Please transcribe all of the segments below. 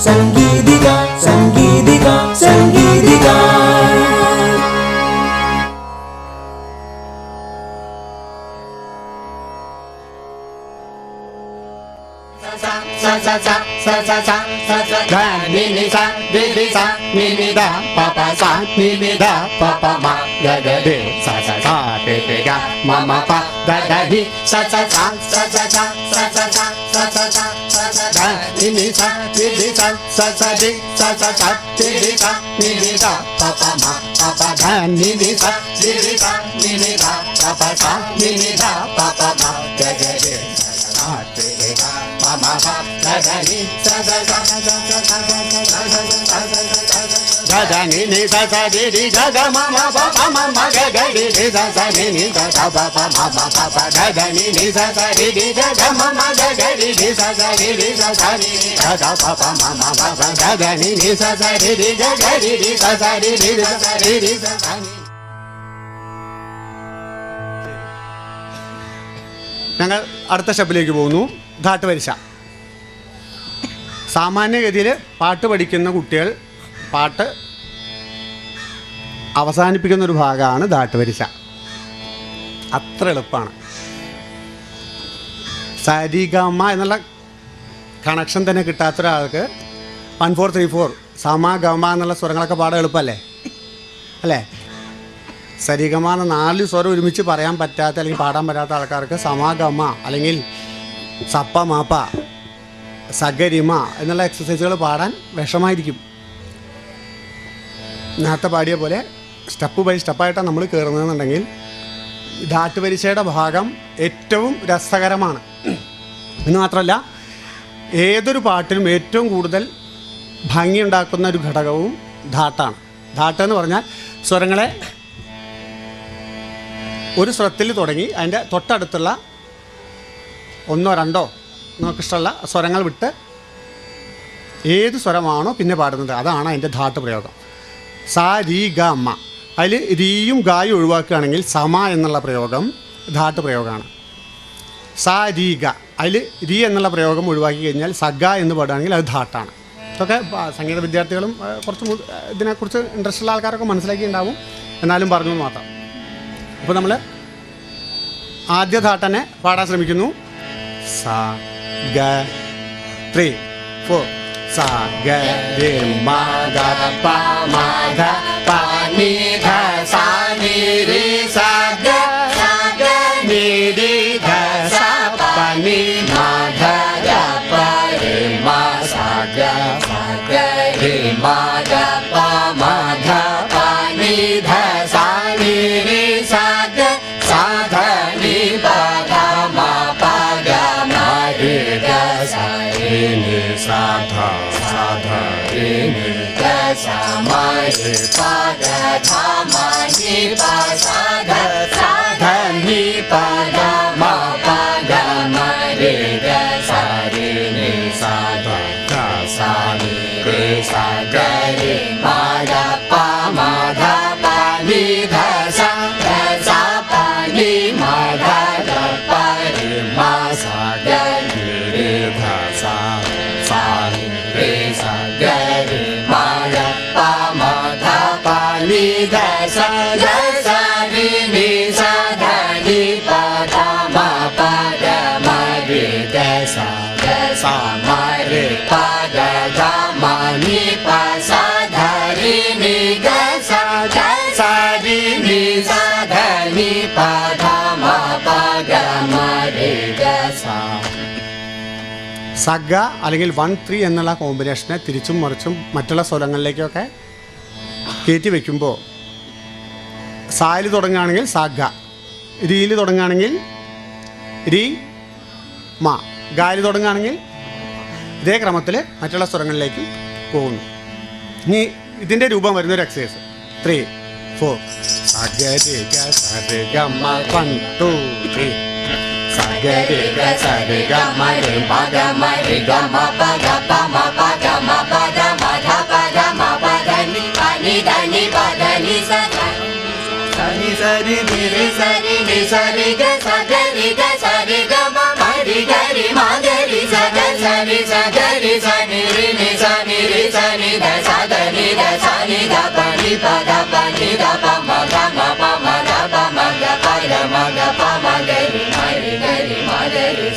സംഗീതിക സംഗീതിക സംഗീതിക. ഞങ്ങൾ അടുത്ത സ്റ്റെപ്പിലേക്ക് പോകുന്നു. ധാട്ട് വരിശ. സാമാന്യഗതിയിൽ പാട്ട് പഠിക്കുന്ന കുട്ടികൾ പാട്ട് അവസാനിപ്പിക്കുന്നൊരു ഭാഗമാണ് ധാട്ട് വരിശ. അത്ര എളുപ്പമാണ്. സരിഗമ എന്നുള്ള കണക്ഷൻ തന്നെ കിട്ടാത്ത ഒരാൾക്ക് 1 4 3 4 സമ ഗമ എന്നുള്ള സ്വരങ്ങളൊക്കെ പാടാൻ എളുപ്പമല്ലേ അല്ലേ? സരിഗമ എന്ന 4 സ്വരം ഒരുമിച്ച് പറയാൻ പറ്റാത്ത അല്ലെങ്കിൽ പാടാൻ പറ്റാത്ത ആൾക്കാർക്ക് സമഗമ അല്ലെങ്കിൽ സപ്പ മാപ്പ സഗരിമ എന്നുള്ള എക്സസൈസുകൾ പാടാൻ വിഷമായിരിക്കും. നേരത്തെ പാടിയ പോലെ സ്റ്റെപ്പ് ബൈ സ്റ്റെപ്പായിട്ടാണ് നമ്മൾ കയറുന്നതെന്നുണ്ടെങ്കിൽ ധാട്ട് വരിശയുടെ ഭാഗം ഏറ്റവും രസകരമാണ്. എന്ന് മാത്രമല്ല, ഏതൊരു പാട്ടിനും ഏറ്റവും കൂടുതൽ ഭംഗിയുണ്ടാക്കുന്ന ഒരു ഘടകവും ധാട്ടാണ്. ധാട്ട് എന്ന് പറഞ്ഞാൽ സ്വരങ്ങളെ ഒരു സ്വരത്തിൽ തുടങ്ങി അതിൻ്റെ തൊട്ടടുത്തുള്ള 1 2 നമുക്കിഷ്ടമുള്ള സ്വരങ്ങൾ വിട്ട് ഏത് സ്വരമാണോ പിന്നെ പാടുന്നത് അതാണ് അതിൻ്റെ ധാട്ട് പ്രയോഗം. സ രീ ഗ മ. അതിൽ രീയും ഗായും ഒഴിവാക്കുകയാണെങ്കിൽ സമ എന്നുള്ള പ്രയോഗം ധാട്ട് പ്രയോഗമാണ്. സ രീ ഗ. അതിൽ രീ എന്നുള്ള പ്രയോഗം ഒഴിവാക്കി കഴിഞ്ഞാൽ സഗ എന്ന് പാടുകയാണെങ്കിൽ അത് ധാട്ടാണ്. ഇതൊക്കെ സംഗീത വിദ്യാർത്ഥികളും കുറച്ച് ഇതിനെക്കുറിച്ച് ഇൻട്രസ്റ്റ് ഉള്ള ആൾക്കാരൊക്കെ മനസ്സിലാക്കിയിട്ടുണ്ടാവും. എന്നാലും പറഞ്ഞു മാത്രം. അപ്പോൾ നമ്മൾ ആദ്യ ധാട്ടനെ പാടാൻ ശ്രമിക്കുന്നു. സ ഗ 3 4 സ ഗ രി മ ഗ പ മ ധ പ നി ധ സ നി രി സ ഗ നി രി ധ സ പ നി മ ധ ര പ രി മ സ ഗ രി മ ധ പ മ ധ പ നി ധ സ നി രി സ ഗ സ ധ നി പ ധ മ പ ഗ മ രി ഗ സ രി നി സ ധ സ ധ രി നി ഗ സ മ രി പ ഗ ധ മ നി പ സ ധ സ ധ നി പ ഗ മ പ ഗ മ രി ഗ സ രി നി സ ധ ധ സ നി രി സ ഗ രി മ ഗ പ മ ധ പ നി ധ സ ധ സ പ നി മ ധ ധ പ രി മ സ ഗ രി ധ സ സ നി രി സ ഗ രി മ ഗ പ മ ധ പ നി ധ സ ഗ സ രി നി സ ധ നി പ ധ മ പ ഗ മ രി ഗ സ ഗ സ മ രി പ ഗ ധ മ നി പ സ ധ രി നി ഗ സ ഗ സ രി നി സ ധ നി പ ധ മ പ ഗ മ രി ഗ സ. സഗ അല്ലെങ്കിൽ 1 3 എന്നുള്ള കോമ്പിനേഷനെ തിരിച്ചും മറിച്ചും മറ്റുള്ള സ്വരങ്ങളിലേക്കൊക്കെ കയറ്റി വയ്ക്കുമ്പോൾ സായിൽ തുടങ്ങുകയാണെങ്കിൽ സഗ, രീയിൽ തുടങ്ങുകയാണെങ്കിൽ രി മ, ഗായിൽ തുടങ്ങുകയാണെങ്കിൽ ഇതേ ക്രമത്തിൽ മറ്റുള്ള സ്വരങ്ങളിലേക്ക് പോകുന്നു. ഇനി ഇതിൻ്റെ രൂപം വരുന്നൊരു എക്സസൈസ് 3 4 സഗ രി ഗ സ രി ഗ മ 1 2 3 സ ഗ രി ഗ സ രി ഗ മ രി പ ഗ മ രി ഗ മ പ ഗ പ മ പ ഗ മ പ ഗ മ ധ പ ഗ മ പ ധ നി പ നി ധ നി പ ധ നി സ ധ സ നി സ രി നി രി സ രി നി സ രി ഗ സ ഗ രി ഗ സ രി ഗ മ മ രി ഗ രി magari saga sani sagari sani ri ni sani ri sani da sa da ni da pa ni pa da pa ma ga ma pa ma da pa ma ga pa da ma ga pa ma ga ri ma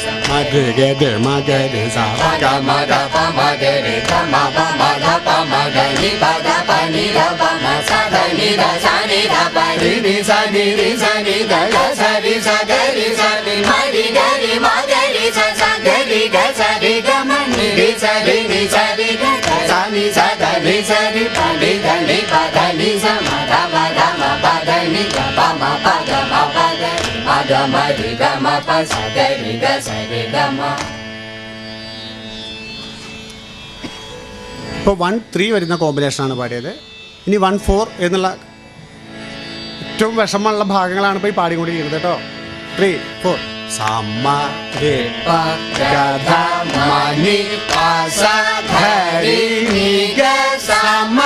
sa ma ga re sa ga ma da pa ma ga ri ga ma pa ma da pa ma ga ni pa da pa ma sa da ni da pa ri ni sani da sa ri sa ga ri sani ma ga ri sa sa ga ri ga ma ni sa ri ga sa ni sa da ni sa ri pa ni sa ma da pa da ni ga pa ma da ma ma ri ga ma pa sa ri ga ma. ഇപ്പോൾ 1-3 വരുന്ന കോമ്പിനേഷനാണ് പാടിയത്. ഇനി 1-4 എന്നുള്ള ഏറ്റവും വിഷമമുള്ള ഭാഗങ്ങളാണ് ഇപ്പോൾ ഈ പാടിക്കൊണ്ടിരിക്കുന്നത് കേട്ടോ. 3-4 സമ രേ പ ഗ ധ മ നി പ സ ധ രി നി ഗ സമ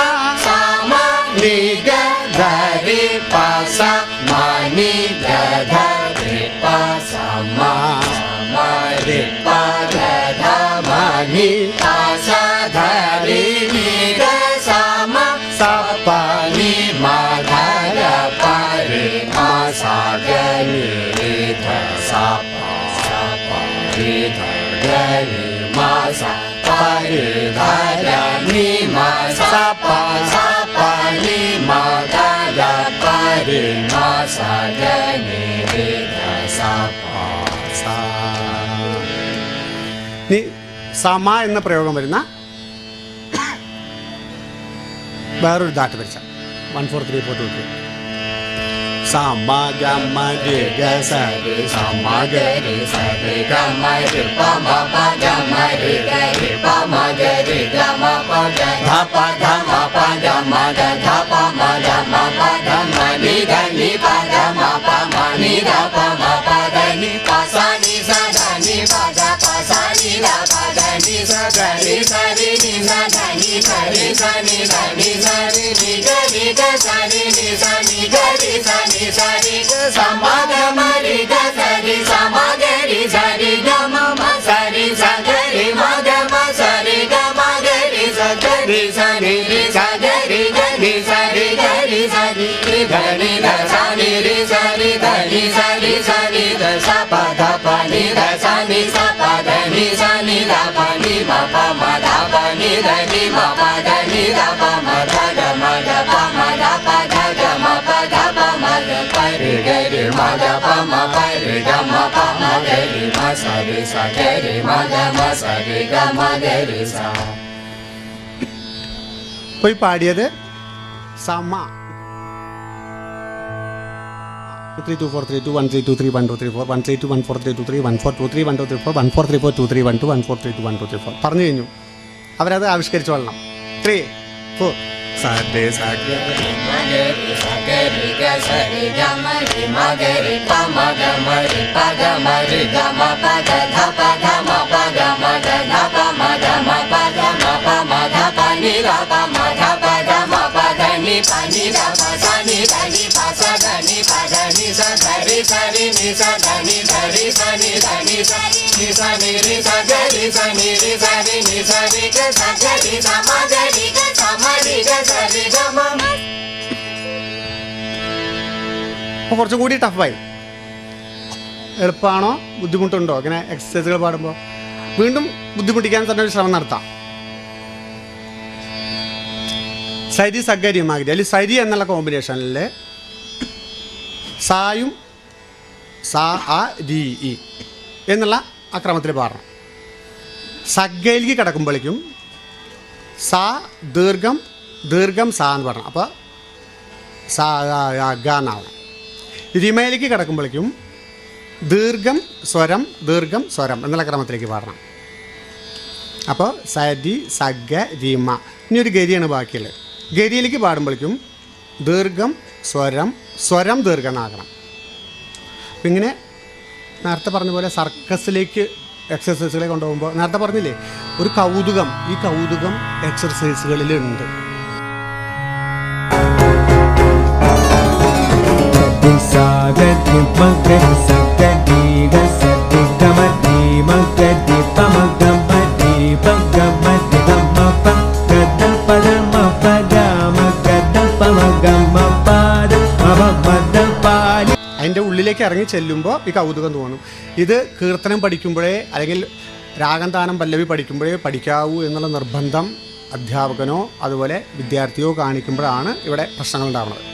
നി ഗ ധ രി പ സ മ നി ഗ ധ രി പ സമ രേ പ ഗ ധ മ നി പ സ ധ രി നി ഗ സമ സ പ നി മ ധ ര പ രി മ സ ഗ നി രി ധ സ പ രി ധ ഗ നി മ സ പ രി ധ ര നി മ സ പ നി മ ധ ര പ രി മ സ ഗ നി രി ധ സ പ സ. ഇനി സമ എന്ന പ്രയോഗം വരുന്ന വേറൊരു ദാട്ട് വരച്ച 1 4 3 4 2 3 സമ ഗ മ രി ഗ സ രി സമ ഗ രി സ രി ഗ മ രി പ മ പ ഗ മ രി ഗ രി പ മ ഗ രി ഗ മ പ ഗ ധ പ ധ മ പ ഗ മ ഗ ധ പ മ ഗ മ പ ധ മ നി ധ നി പ ഗ മ പ മ നി ധ പ മ പ ധ നി പ സ നി സ ധ നി പ ധ പ സ നി ധ പ ധ നി സ ധ രി സ രി നി സ ധ നി ധ രി സ നി ധ നി സ രി നി ഗ സ രി നി സ നി ഗ രി സ നി സ രി ഗ സ മ ഗ മ രി ഗ സ രി സ മ ഗ രി സ രി ഗ മ മ സ രി സ ഗ രി മ ഗ മ സ രി ഗ മ ഗ രി സ ഗ രി സ നി രി സ ഗ രി ഗ രി സ രി ഗ രി സ നി രി ധ നി ധ സ നി രി സ രി ധ നി സ രി സ നി ധ സ പ ധ പ നി ധ സ നി സ പ ധ നി സ നി ധ പ നി മ പ മ ധ പ നി ധ നി മ പ ധ നി ധ പ മ ധ ഗ മ ധ പ മ ധ പ ധ ഗ മ പ ധ പ മ ഗ പ രി ഗ രി മ ധ പ മ പ രി ഗ മ പ മ ഗ രി മ സ രി സ ഗ രി മ ഗ മ സ രി ഗ മ ഗ രി സ. പോയി പാടിയത് സമ 3 2 4 3 2 1 3 2 3 1 2 3 4 1 3 2 1 4 3 2 3 1 4 2 3 1 2 3 4 1 4 3 4 2 3 1 2 1 4 3 2 1 2 3 4 പറഞ്ഞു കഴിഞ്ഞു. അവരത് ആവിഷ്കരിച്ചു കൊള്ളണം. 3 4 സ രി സ ഗ രി മ ഗ രി സ ഗ രി ഗ സ രി ഗ മ രി മ ഗ രി പ മ ഗ മ രി പ ഗ മ രി ഗ മ പ ഗ ധ പ ധ മ പ ഗ മ ഗ ധ പ മ ഗ മ പ ഗ മ പ മ ധ പ നി ധ പ മ ധ പ ധ മ പ ധ നി പ നി ധ പ സ നി ധ നി പ സ ധ നി പ ധ നി സ ധ രി സ രി നി സ ധ നി ധ രി സ നി ധ നി സ നി സ നി രി സ ഗ രി സ നി രി സ രി നി സ രി ഗ സ ഗ രി സ മ ഗ രി ഗ സ മ രി ഗ സ രി ഗ മ. അപ്പോൾ കുറച്ചും കൂടി ടഫായി. എളുപ്പമാണോ ബുദ്ധിമുട്ടുണ്ടോ ഇങ്ങനെ എക്സസൈസുകൾ പാടുമ്പോൾ? വീണ്ടും ബുദ്ധിമുട്ടിക്കാൻ തന്നെ ഒരു ശ്രമം നടത്താം. സരി സഗരി മാഗരി അല്ലെങ്കിൽ സരി എന്നുള്ള കോമ്പിനേഷനിൽ സായും സാ ആ രി ഇ എന്നുള്ള ആ ക്രമത്തിൽ പാടണം. സഗയിലേക്ക് കിടക്കുമ്പോഴേക്കും സാ ദീർഘം ദീർഘം സാ എന്ന് പറയണം. അപ്പോൾ സാ ഗ എന്നാവണം. രിമയിലേക്ക് കിടക്കുമ്പോഴേക്കും ദീർഘം സ്വരം ദീർഘം സ്വരം എന്നുള്ള ക്രമത്തിലേക്ക് പാടണം. അപ്പോൾ സരി സഗ രിമ. ഇനി ഒരു ഗരിയാണ് ബാക്കിയുള്ളത്. ഗരിയിലേക്ക് പാടുമ്പോഴേക്കും ദീർഘം സ്വരം സ്വരം ദീർഘം എന്നാകണം. അപ്പം ഇങ്ങനെ നേരത്തെ പറഞ്ഞ പോലെ സർക്കസിലേക്ക് എക്സസൈസുകളെ കൊണ്ടുപോകുമ്പോൾ നേരത്തെ പറഞ്ഞില്ലേ ഒരു കൗതുകം, ഈ കൗതുകം എക്സർസൈസുകളിലുണ്ട്. Sa ga ri ma ga ri sa ga ri ga sa ri ga ഗമതി മഗതി പമഗമതി പഗമതി ഗമപ ഗദ പദമ പഗമ ഗദ പമഗമ പദ മമദ പാനി. അതിൻ്റെ ഉള്ളിലേക്ക് ഇറങ്ങി ചെല്ലുമ്പോൾ ഈ കൗതുകം തോന്നും. ഇത് കീർത്തനം പഠിക്കുമ്പോഴേ അല്ലെങ്കിൽ രാഗം താനം പല്ലവി പഠിക്കുമ്പോഴേ പഠിക്കാവൂ എന്നുള്ള നിർബന്ധം അധ്യാപകനോ അതുപോലെ വിദ്യാർത്ഥിയോ കാണിക്കുമ്പോഴാണ് ഇവിടെ പ്രശ്നങ്ങൾ ഉണ്ടാവുന്നത്.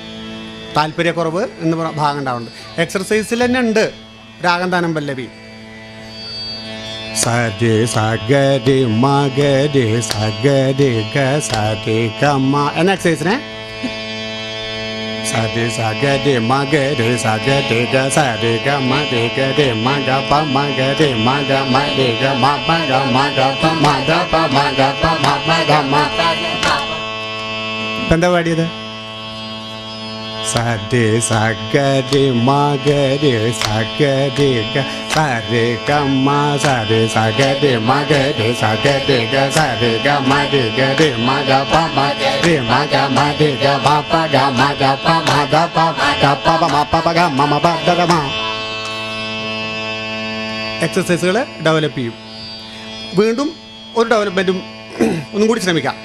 താല്പര്യക്കുറവ് എന്ന് ഭാഗം ഉണ്ടാവുന്നത്. എക്സർസൈസിൽ തന്നെ ഉണ്ട് രാഗം താനം പല്ലവി. സരി സഗരി മഗരി സഗരി ഗ സരി ഗമ എന്ന എക്സസൈസിനെ സരി സഗരി മഗരി സഗരി ഗ സരി ഗമ ഗരി മഗ പ മഗരി മഗ മരി ഗ മ പ ഗ മഗ പ മഗ പ മഗ പ മ ഗ മ. എന്താ പാടിയത്? സരി സഗരി മഗരി സഗരി ഗ സരി ഗമ സരി സഗരി മഗരി സഗരി ഗ സരി ഗ മരി ഗരി മഗ പ മഗരി മഗ മരി ഗ മ പ ഗ മഗ പ മഗ പ ഗ പ പ മ പ ഗ മ മ പ ഗ മ. എക്സസൈസുകൾ ഡെവലപ്പ് ചെയ്യും. വീണ്ടും ഒരു ഡെവലപ്മെൻറ്റും ഒന്നും കൂടി ശ്രമിക്കാം.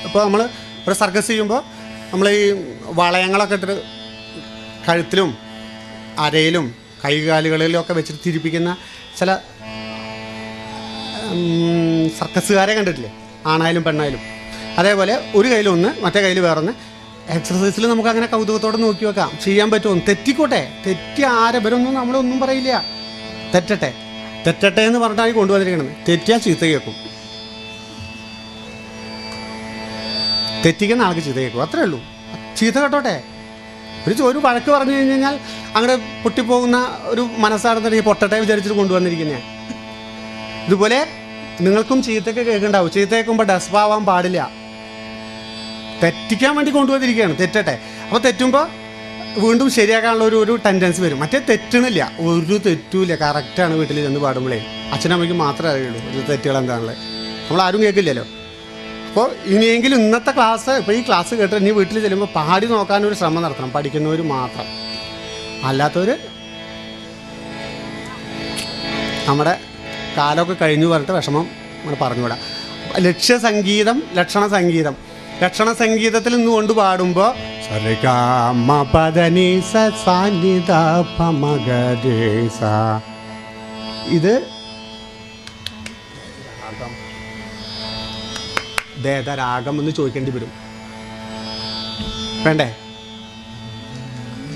ഇപ്പോൾ നമ്മൾ ഒരു സർക്കസ് ചെയ്യുമ്പോൾ നമ്മൾ ഈ വളയങ്ങളൊക്കെ ഇട്ടിട്ട് കഴുത്തിലും അരയിലും കൈകാലുകളിലും ഒക്കെ വെച്ചിട്ട് തിരിപ്പിക്കുന്ന ചില സർക്കസുകാരെ കണ്ടിട്ടില്ലേ? ആണായാലും പെണ്ണായാലും. അതേപോലെ ഒരു കയ്യിലൊന്ന് മറ്റേ കയ്യിൽ വേറൊന്ന്. എക്സസൈസിൽ നമുക്ക് അങ്ങനെ കൗതുകത്തോടെ നോക്കി വെക്കാം. ചെയ്യാൻ പറ്റുമോ? തെറ്റിക്കോട്ടെ. തെറ്റി ആരവരൊന്നും നമ്മളൊന്നും പറയില്ല. തെറ്റട്ടെ തെറ്റട്ടെ എന്ന് പറഞ്ഞിട്ടാണ് കൊണ്ടുവന്നിരിക്കണത്. തെറ്റിയാൽ ചീത്ത കേൾക്കും. തെറ്റിക്കുന്ന ആൾക്ക് ചീത്ത കേൾക്കും. അത്രേ ഉള്ളൂ. ചീത്ത കേട്ടോട്ടെ. ഒരു വഴക്ക് പറഞ്ഞു കഴിഞ്ഞ് കഴിഞ്ഞാൽ അങ്ങനെ പൊട്ടിപ്പോകുന്ന ഒരു മനസ്സാണെന്നുണ്ടെങ്കിൽ പൊട്ടട്ടെ വിചാരിച്ചിട്ട് കൊണ്ടുവന്നിരിക്കുന്നേ. ഇതുപോലെ നിങ്ങൾക്കും ചീത്തയൊക്കെ കേൾക്കുന്നുണ്ടാവും. ചീത്ത കേൾക്കുമ്പോൾ ഡെസ്പാവാൻ പാടില്ല. തെറ്റിക്കാൻ വേണ്ടി കൊണ്ടുവന്നിരിക്കുകയാണ്. തെറ്റട്ടെ. അപ്പോൾ തെറ്റുമ്പോൾ വീണ്ടും ശരിയാക്കാനുള്ള ഒരു ടെൻഡൻസി വരും. മറ്റേ തെറ്റണില്ല. ഒരു തെറ്റുമില്ല. കറക്റ്റാണ്. വീട്ടിൽ ചെന്ന് പാടുമ്പോഴേ അച്ഛനമ്മയ്ക്ക് മാത്രമേ അറിയുള്ളൂ ഒരു തെറ്റുകൾ എന്താണുള്ളത്. നമ്മളാരും കേൾക്കില്ലല്ലോ. അപ്പോൾ ഇനിയെങ്കിലും ഇന്നത്തെ ക്ലാസ്, ഇപ്പോൾ ഈ ക്ലാസ് കേട്ട് ഇനി വീട്ടിൽ ചെല്ലുമ്പോൾ പാടി നോക്കാനൊരു ശ്രമം നടത്തണം. പഠിക്കുന്നവർ മാത്രം. അല്ലാത്തവർ നമ്മുടെ കാലമൊക്കെ കഴിഞ്ഞു പറഞ്ഞിട്ട് വിഷമം നമ്മൾ പറഞ്ഞുകൂടാ. ലക്ഷ്യസംഗീതം, ലക്ഷണ സംഗീതം. ലക്ഷണ സംഗീതത്തിൽ നിന്ന് കൊണ്ട് പാടുമ്പോൾ ഇത് രാഗം എന്ന് ചോദിക്കേണ്ടി വരും. വേണ്ടേ?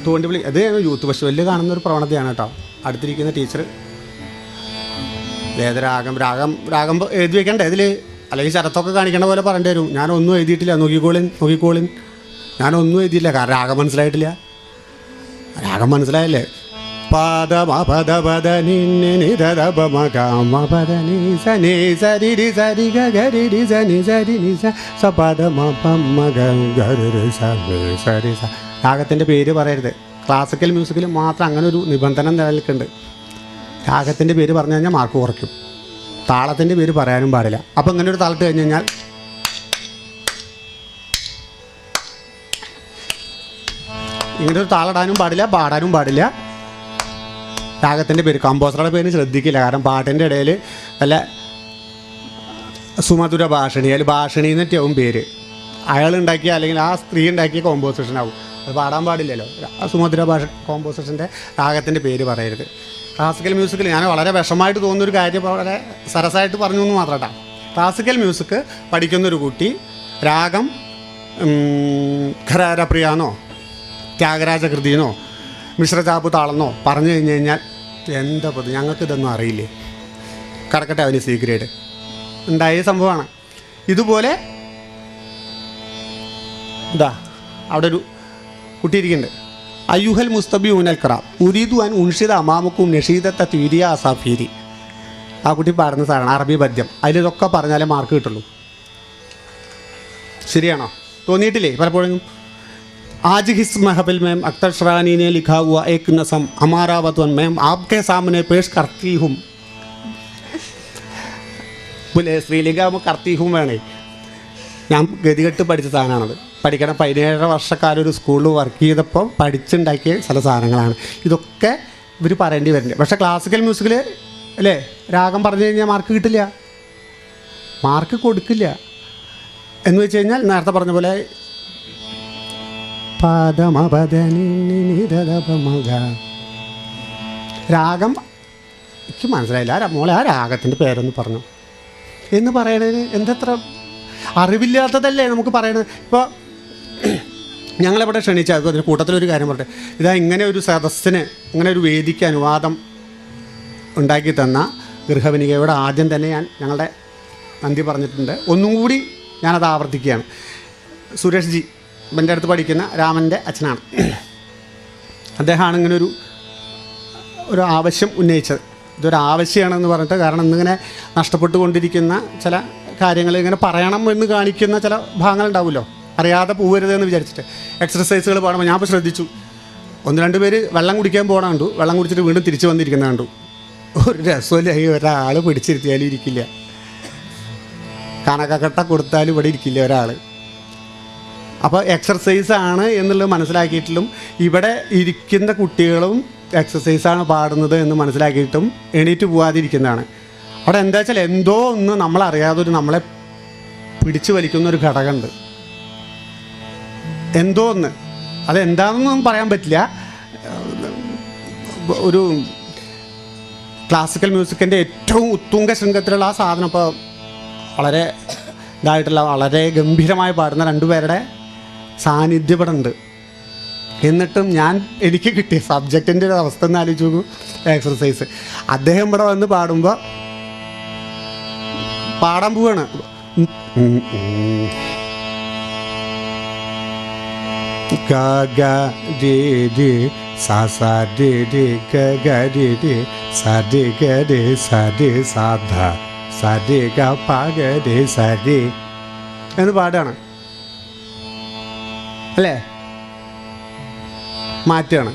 തോണ്ടിവിളി. അത് യൂത്ത് ഫെസ്റ്റിവലിൽ കാണുന്ന ഒരു പ്രവണതയാണ് കേട്ടോ. അടുത്തിരിക്കുന്ന ടീച്ചർ രാഗം രാഗം രാഗം എഴുതി വയ്ക്കണ്ടേ ഇതിൽ? അല്ലെങ്കിൽ ശരത്തൊക്കെ കാണിക്കേണ്ട പോലെ പറയേണ്ടി വരും. ഞാനൊന്നും എഴുതിയിട്ടില്ല, നോക്കിക്കോളിൻ. ഞാനൊന്നും എഴുതിയില്ല. കാരണം രാഗം മനസ്സിലായിട്ടില്ല. രാഗം മനസ്സിലായല്ലേ? പദ പദ പദ നിന്നി ദ പ മ ഗ മ പദ നി സ നി സരി രി സരി ഗ ഗ രി രി സ നി സരി നി സ പദ മ പ മ ഗ ഗ രി സ നി സരി സ. രാഗത്തിൻ്റെ പേര് പറയരുത്. ക്ലാസിക്കൽ മ്യൂസിക്കിൽ മാത്രം അങ്ങനെ ഒരു നിബന്ധന നിലനിൽക്കുന്നുണ്ട്. രാഗത്തിൻ്റെ പേര് പറഞ്ഞു കഴിഞ്ഞാൽ മാർക്ക് കുറയ്ക്കും. താളത്തിൻ്റെ പേര് പറയാനും പാടില്ല. അപ്പോൾ ഇങ്ങനെ ഒരു താളത്ത് കഴിഞ്ഞ് കഴിഞ്ഞാൽ ഇങ്ങനെ ഒരു താളിടാനും പാടില്ല, പാടാനും പാടില്ല. രാഗത്തിൻ്റെ പേര്, കമ്പോസറുടെ പേര് ശ്രദ്ധിക്കില്ല. കാരണം പാട്ടിൻ്റെ ഇടയിൽ വല്ല സുമധുര ഭാഷണി അല്ലെങ്കിൽ ഭാഷണി എന്നിട്ടാവും പേര്. അയാളുണ്ടാക്കിയ അല്ലെങ്കിൽ ആ സ്ത്രീ ഉണ്ടാക്കിയ കോമ്പോസിഷൻ ആവും. അത് പാടാൻ പാടില്ലല്ലോ. സുമധുര കോമ്പോസിഷൻ്റെ രാഗത്തിൻ്റെ പേര് പറയരുത്. ക്ലാസിക്കൽ മ്യൂസിക്കിൽ ഞാൻ വളരെ വിഷമമായിട്ട് തോന്നുന്നൊരു കാര്യം വളരെ സരസമായിട്ട് പറഞ്ഞു എന്ന് മാത്രം കേട്ടോ. ക്ലാസിക്കൽ മ്യൂസിക് പഠിക്കുന്നൊരു കുട്ടി രാഗം ഖരാരപ്രിയാന്നോ ത്യാഗരാജകൃതിയെന്നോ മിശ്രചാപ്പു താളെന്നോ പറഞ്ഞു കഴിഞ്ഞ് കഴിഞ്ഞാൽ എന്താ പൊതു ഞങ്ങൾക്കിതൊന്നും അറിയില്ലേ, കടക്കട്ടെ അവന് സി ഗ്രേഡ് ഉണ്ടായ സംഭവമാണ്. ഇതുപോലെ ഇതാ അവിടെ ഒരു കുട്ടി ഇരിക്കുന്നുണ്ട്. അയ്യുഹൽ മുസ്തബി ഊനൽ കറ ഉരീദു അൻ ഉൻഷിദ അമാമുക്കും നഷീദത്ത തീരിയ അസാഫീരി. ആ കുട്ടി പാടുന്ന സാധനം അറബി പദ്യം. അതിലിതൊക്കെ പറഞ്ഞാലേ മാർക്ക് കിട്ടുള്ളൂ. ശരിയാണോ? തോന്നിയിട്ടില്ലേ പലപ്പോഴും? आज इस महफिल में अख्तर शरानी ने लिखा हुआ एक नज़म हमारा वतन मैं आपके सामने पेश करती हूँ. बोले श्रीलंका करती हूँ വേണേ. ഞാൻ ഗതികെട്ട് പഠിച്ച സാധനമാണത്. പഠിക്കണം 17 വർഷക്കാലം ഒരു സ്കൂളിൽ വർക്ക് ചെയ്തപ്പോൾ പഠിച്ചുണ്ടാക്കിയ ചില സാധനങ്ങളാണ് ഇതൊക്കെ. ഇവർ പറയേണ്ടി വരുന്നുണ്ട്. പക്ഷേ ക്ലാസിക്കൽ മ്യൂസിക്കിൽ അല്ലേ? രാഗം പറഞ്ഞു കഴിഞ്ഞാൽ മാർക്ക് കിട്ടില്ല, മാർക്ക് കൊടുക്കില്ല. എന്ന് വെച്ച് കഴിഞ്ഞാൽ നേരത്തെ പറഞ്ഞ പോലെ രാഗം എനിക്ക് മനസ്സിലായില്ല. മോളെ ആ രാഗത്തിൻ്റെ പേരൊന്ന് പറഞ്ഞു എന്ന് പറയണതിന് എന്തത്ര അറിവില്ലാത്തതല്ലേ നമുക്ക് പറയണത്. ഇപ്പോൾ ഞങ്ങളിവിടെ ക്ഷണിച്ചാൽ അതിന് കൂട്ടത്തിലൊരു കാര്യം പറയട്ടെ. ഇതാ ഇങ്ങനെ ഒരു സദസ്സിന്, ഇങ്ങനെ ഒരു വേദിക്ക് അനുവാദം ഉണ്ടാക്കി തന്ന ഗൃഹവിനികയോട് ആദ്യം തന്നെ ഞങ്ങളുടെ നന്ദി പറഞ്ഞിട്ടുണ്ട്. ഒന്നും കൂടി ഞാനത് ആവർത്തിക്കുകയാണ്. സുരേഷ് ജി എൻ്റെ അടുത്ത് പഠിക്കുന്ന രാമൻ്റെ അച്ഛനാണ്. അദ്ദേഹമാണ് ഇങ്ങനെ ഒരു ആവശ്യം ഉന്നയിച്ചത്. ഇതൊരു ആവശ്യമാണെന്ന് പറഞ്ഞിട്ട്, കാരണം ഇന്നിങ്ങനെ നഷ്ടപ്പെട്ടുകൊണ്ടിരിക്കുന്ന ചില കാര്യങ്ങൾ ഇങ്ങനെ പറയണം എന്ന് കാണിക്കുന്ന ചില ഭാഗങ്ങളുണ്ടാവുമല്ലോ, അറിയാതെ പോകരുതെന്ന് വിചാരിച്ചിട്ട്. എക്സർസൈസുകൾ പാടുമ്പോൾ ഞാൻ ഇപ്പോൾ ശ്രദ്ധിച്ചു, 1-2 പേര് വെള്ളം കുടിക്കാൻ പോകണ കണ്ടു, വെള്ളം കുടിച്ചിട്ട് വീണ്ടും തിരിച്ചു വന്നിരിക്കുന്ന കണ്ടു. ഒരു രസമില്ല, ഈ ഒരാൾ പിടിച്ചിരുത്തിയാലും ഇരിക്കില്ല, കണക്കട്ട കൊടുത്താലും ഇവിടെ ഇരിക്കില്ല ഒരാൾ. അപ്പോൾ എക്സർസൈസാണ് എന്നുള്ളത് മനസ്സിലാക്കിയിട്ടും ഇവിടെ ഇരിക്കുന്ന കുട്ടികളും എക്സർസൈസാണ് പാടുന്നത് എന്ന് മനസ്സിലാക്കിയിട്ടും എണീറ്റ് പോകാതിരിക്കുന്നതാണ്. അവിടെ എന്താ വെച്ചാൽ എന്തോ ഒന്ന് നമ്മളറിയാതെ നമ്മളെ പിടിച്ചു വലിക്കുന്ന ഒരു ഘടകമുണ്ട്, എന്തോ ഒന്ന്. അതെന്താണെന്നൊന്നും പറയാൻ പറ്റില്ല. ഒരു ക്ലാസിക്കൽ മ്യൂസിക്കിൻ്റെ ഏറ്റവും ഉത്തുംഗ ശൃംഗത്തിലുള്ള ആ സാധനം ഇപ്പോൾ വളരെ ഇതായിട്ടുള്ള വളരെ ഗംഭീരമായി പാടുന്ന 2 പേരുടെ സാന്നിധ്യം ഇവിടെ ഉണ്ട്. എന്നിട്ടും എനിക്ക് കിട്ടിയ സബ്ജക്റ്റിൻ്റെ ഒരു അവസ്ഥ എന്ന് ആലോചിച്ച് നോക്കൂ. എക്സർസൈസ് അദ്ദേഹം ഇവിടെ വന്ന് പാടുമ്പോൾ പാടാൻ പോവാണ്. ഗ ഗ രി രി സ സ രി രി ഗ ഗ രി രി സ രി ഗ രി സ രി സ ധ സ രി ഗ പ ഗ രി സ രി എന്ന് പാടാണ് അല്ലേ? മാറ്റുകയാണ്.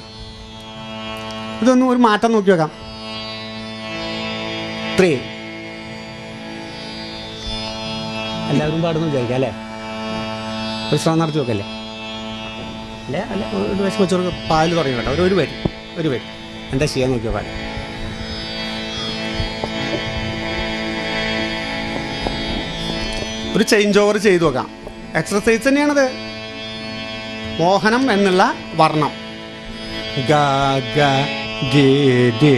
ഇതൊന്നും ഒരു മാറ്റം നോക്കി വെക്കാം. 3 എല്ലാവരും പാടുന്നു വിചാരിക്കാം അല്ലേ? ഒരു ശ്രമം നടത്തി നോക്കല്ലേ? അല്ലേ? അല്ല, ഒരു വശം വെച്ചവർക്ക് പാല് തുടങ്ങി കേട്ടോ. ഒരു വരി എന്താ ചെയ്യാൻ നോക്കി നോക്കാൻ. ഒരു ചേഞ്ച് ഓവർ ചെയ്തു നോക്കാം. എക്സർസൈസ് തന്നെയാണത്. മോഹനം എന്നുള്ള വർണ്ണം ഗ ഗ രി രി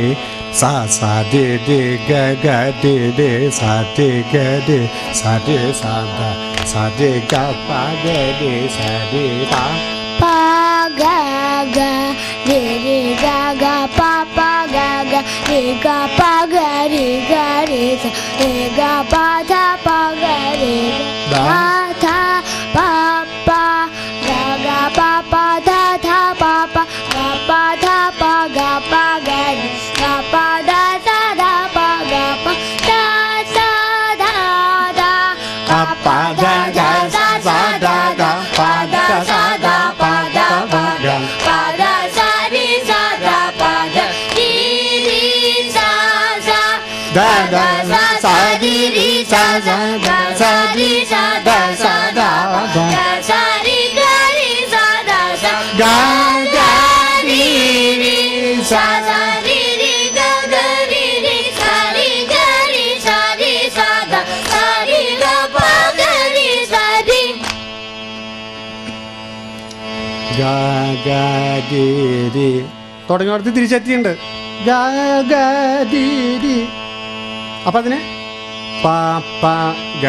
സ സ രി രി ഗ ഗ രി രി സ രി ഗ രി സ രി സ ധ സ രി ഗ പ ഗ രി സ രി പ പ ഗ ഗ രി രി ഗ ഗ പ പ ഗ ഗ രി ഗ പ ഗ രി ഗ രി സ രി ഗ പ ധ പ ഗ രി ഗ ധ പ പ ഗ ഗ പ പ ധ ധ പ പ ഗ പ ധ പ ഗ പ ഗ രി ഗ പ ധ ധ ധ പ ഗ പ ധ ധ ധ ധ പ ധ ധ സ സ ധ ധ പ ധ സ ധ പ ധ പ ധ പ ധ സ രി സ ധ പ ധ രി രി സ സ ധ ധ സ സ രി രി സ സ ധ സ രി സ ധ സ ധ ധ സ രി ഗ രി സ ധ സ ഗ ഗ രി രി സ സ രി രി ഗ ഗ രി രി സ രി ഗ രി സ രി സ ധ സ രി ഗ പ ഗ രി സ രി ഗ ഗ രി രി തുടങ്ങിയോടത്ത് തിരിച്ചെത്തിയുണ്ട്. ഗ ഗ രി രി. അപ്പം അതിന് പ പ ഗ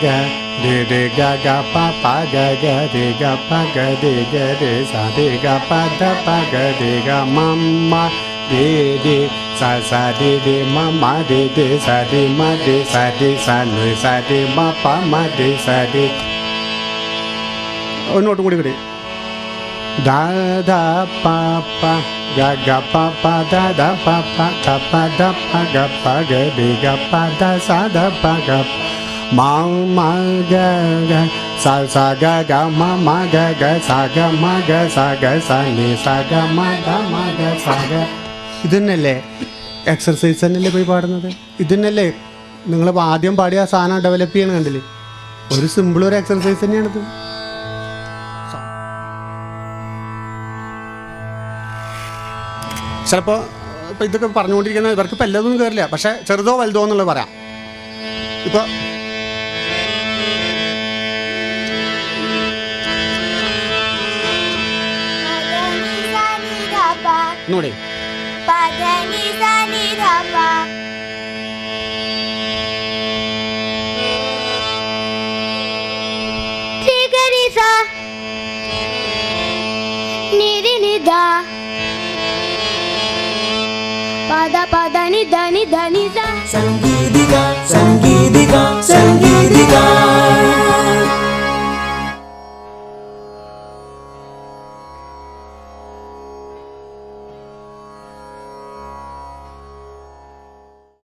ഗ രി രി ഗ ഗ പ പ ഗ ഗ രി ഗ പ ഗ രി ഗ രി സ രി ഗ പ ധ പ ഗ രി ഗ മ മ രി രി സ സ രി രി മ മ രി രി സ രി മ രി സ രി സ നി സ രി മ പ മ രി സ രി. ഒന്നോട്ടും കൂടി കൂടി ധ ധ പ പ ഗ ഗ പ പ ധ ധ പ പ ധ പ ധ പ ഗ പ ഗ രി ഗ പ ധ സ ധ പ ഗ മ മ ഗ ഗ സ സ ഗ ഗ മ മ ഗ ഗ സ ഗ മ ഗ സ ഗ സ നി സ ഗ മ ഗ മ ഗ സ ഗ. ഇതന്നെയല്ലേ എക്സർസൈസ് തന്നെയല്ലേ പോയി പാടുന്നത്? ഇതന്നെയല്ലേ നിങ്ങൾ ആദ്യം പാടിയ ആ സാധനം ഡെവലപ്പ് ചെയ്യണം. കണ്ടില്ലേ? ഒരു സിമ്പിൾ ഒരു എക്സർസൈസ് തന്നെയാണിത്. ചിലപ്പോൾ ഇപ്പം ഇതൊക്കെ പറഞ്ഞുകൊണ്ടിരിക്കുന്ന ഇവർക്ക് ഇപ്പം എല്ലാതൊന്നും കയറില്ല. പക്ഷേ ചെറുതോ വലുതോ എന്നുള്ളത് പറയാം. ഇപ്പോൾ ഒന്നുകൂടി പദ പദ നിധ നിധ നിധ സംഗീതിക സംഗീതിക സംഗീതിക